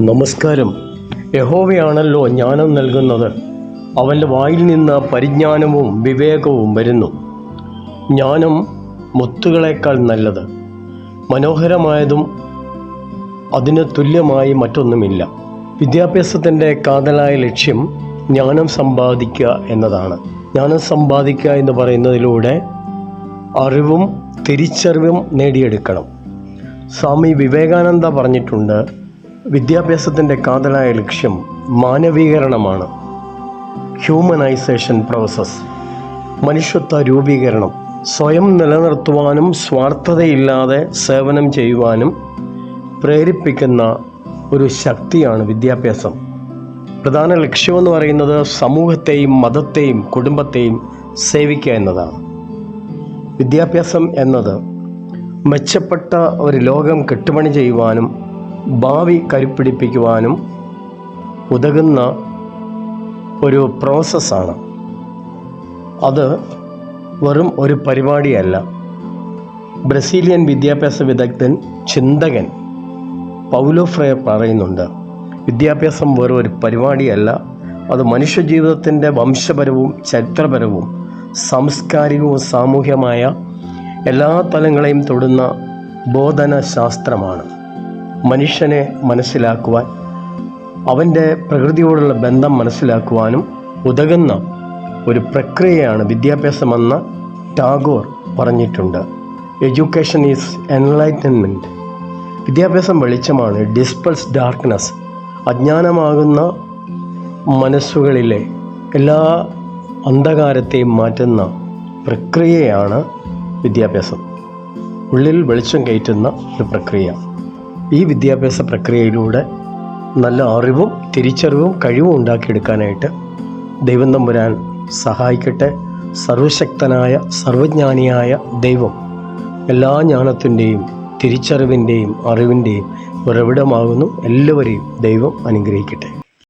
നമസ്കാരം. യഹോവയാണല്ലോ ജ്ഞാനം നൽകുന്നത്. അവൻ്റെ വായിൽ നിന്ന് പരിജ്ഞാനവും വിവേകവും വരുന്നു. ജ്ഞാനം മുത്തുകളേക്കാൾ നല്ലത്, മനോഹരമായതും അതിന് തുല്യമായി മറ്റൊന്നുമില്ല. വിദ്യാഭ്യാസത്തിൻ്റെ കാതലായ ലക്ഷ്യം ജ്ഞാനം സമ്പാദിക്കുക എന്നതാണ്. ജ്ഞാനം സമ്പാദിക്കുക എന്ന് പറയുന്നതിലൂടെ അറിവും തിരിച്ചറിവും നേടിയെടുക്കണം. സ്വാമി വിവേകാനന്ദ പറഞ്ഞിട്ടുണ്ട്, വിദ്യാഭ്യാസത്തിൻ്റെ കാതലായ ലക്ഷ്യം മാനവീകരണമാണ്, ഹ്യൂമനൈസേഷൻ പ്രോസസ്. മനുഷ്യത്വ രൂപീകരണം. സ്വയം നിലനിർത്തുവാനും സ്വാർത്ഥതയില്ലാതെ സേവനം ചെയ്യുവാനും പ്രേരിപ്പിക്കുന്ന ഒരു ശക്തിയാണ് വിദ്യാഭ്യാസം. പ്രധാന ലക്ഷ്യമെന്ന് പറയുന്നത് സമൂഹത്തെയും മതത്തെയും കുടുംബത്തെയും സേവിക്കുക എന്നതാണ്. വിദ്യാഭ്യാസം എന്നത് മെച്ചപ്പെട്ട ഒരു ലോകം കെട്ടുപണി ചെയ്യുവാനും ഭാവി കരുപ്പിടിപ്പിക്കുവാനും ഉതകുന്ന ഒരു പ്രോസസ്സാണ്. അത് വെറും ഒരു പരിപാടിയല്ല. ബ്രസീലിയൻ വിദ്യാഭ്യാസ വിദഗ്ധൻ ചിന്തകൻ പൗലോ ഫ്രയർ പറയുന്നുണ്ട്, വിദ്യാഭ്യാസം വെറും ഒരു പരിപാടിയല്ല, അത് മനുഷ്യജീവിതത്തിൻ്റെ വംശപരവും ചരിത്രപരവും സാംസ്കാരികവും സാമൂഹ്യമായ എല്ലാ തലങ്ങളെയും തൊടുന്ന ബോധന ശാസ്ത്രമാണ്. മനുഷ്യനെ മനസ്സിലാക്കുവാൻ, അവൻ്റെ പ്രകൃതിയോടുള്ള ബന്ധം മനസ്സിലാക്കുവാനും ഉതകുന്ന ഒരു പ്രക്രിയയാണ് വിദ്യാഭ്യാസമെന്ന് ടാഗോർ പറഞ്ഞിട്ടുണ്ട്. Education is enlightenment. വിദ്യാഭ്യാസം വെളിച്ചമാണ്, ഡിസ്പെൽസ് ഡാർക്ക്നെസ്. അജ്ഞാനമാകുന്ന മനസ്സുകളിലെ എല്ലാ അന്ധകാരത്തെയും മാറ്റുന്ന പ്രക്രിയയാണ് വിദ്യാഭ്യാസം. ഉള്ളിൽ വെളിച്ചം കയറ്റുന്ന ഒരു പ്രക്രിയ. ഈ വിദ്യാഭ്യാസ പ്രക്രിയയിലൂടെ നല്ല അറിവും തിരിച്ചറിവും കഴിവും ഉണ്ടാക്കിയെടുക്കാനായിട്ട് ദൈവം തമ്പുരാൻ സഹായിക്കട്ടെ. സർവശക്തനായ സർവജ്ഞാനിയായ ദൈവം എല്ലാ ജ്ഞാനത്തിൻ്റെയും തിരിച്ചറിവിൻ്റെയും അറിവിൻ്റെയും ഉറവിടമാകുന്നു. എല്ലാവരെയും ദൈവം അനുഗ്രഹിക്കട്ടെ.